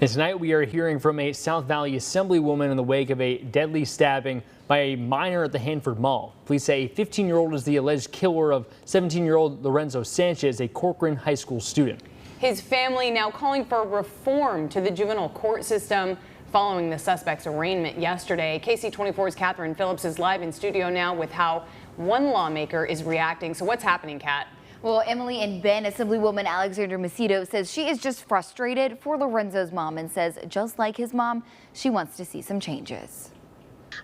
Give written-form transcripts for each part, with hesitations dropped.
And tonight we are hearing from a South Valley Assemblywoman in the wake of a deadly stabbing by a minor at the Hanford Mall. Police say a 15-year-old is the alleged killer of 17-year-old Lorenzo Sanchez, a Corcoran High School student. His family now calling for reform to the juvenile court system following the suspect's arraignment yesterday. KC24's Catherine Phillips is live in studio now with how one lawmaker is reacting. So what's happening, Kat? Well, Emily and Ben, Assemblywoman Macedo says she is just frustrated for Lorenzo's mom and says just like his mom, she wants to see some changes.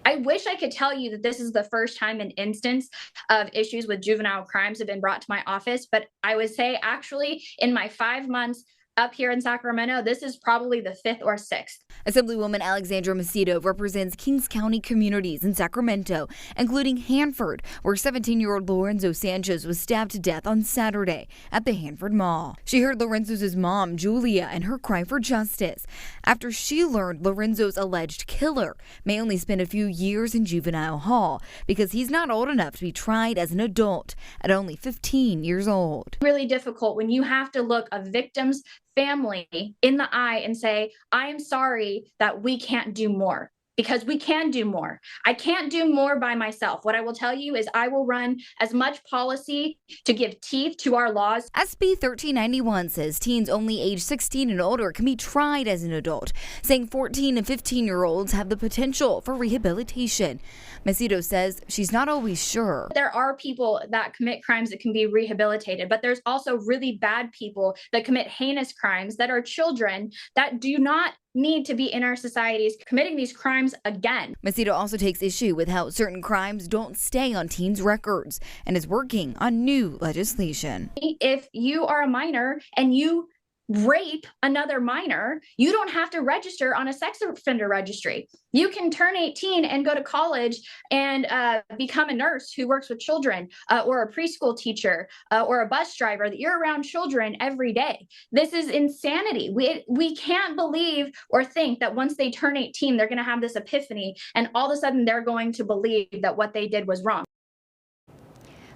I wish I could tell you that this is the first time an instance of issues with juvenile crimes have been brought to my office, but I would say actually in my 5 months up here in Sacramento, this is probably the 5th or 6th. Assemblywoman Macedo represents Kings County communities in Sacramento, including Hanford, where 17-year-old Lorenzo Sanchez was stabbed to death on Saturday at the Hanford Mall. She heard Lorenzo's mom, Julia, and her cry for justice after she learned Lorenzo's alleged killer may only spend a few years in juvenile hall because he's not old enough to be tried as an adult at only 15 years old. Really difficult when you have to look a victim's family in the eye and say, I am sorry that we can't do more, because we can do more. I can't do more by myself. What I will tell you is I will run as much policy to give teeth to our laws. SB 1391 says teens only age 16 and older can be tried as an adult, saying 14 and 15-year-olds have the potential for rehabilitation. Macedo says she's not always sure. There are people that commit crimes that can be rehabilitated, but there's also really bad people that commit heinous crimes that are children that do not need to be in our societies committing these crimes again. Macedo also takes issue with how certain crimes don't stay on teens' records and is working on new legislation. If you are a minor and you rape another minor, you don't have to register on a sex offender registry. You can turn 18 and go to college and become a nurse who works with children, or a preschool teacher, or a bus driver, that you're around children every day. This is insanity. We can't believe or think that once they turn 18, they're going to have this epiphany and all of a sudden they're going to believe that what they did was wrong.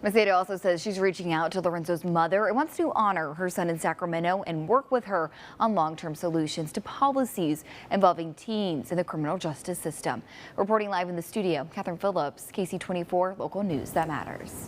Macedo also says she's reaching out to Lorenzo's mother and wants to honor her son in Sacramento and work with her on long-term solutions to policies involving teens in the criminal justice system. Reporting live in the studio, Catherine Phillips, KC24 Local News That Matters.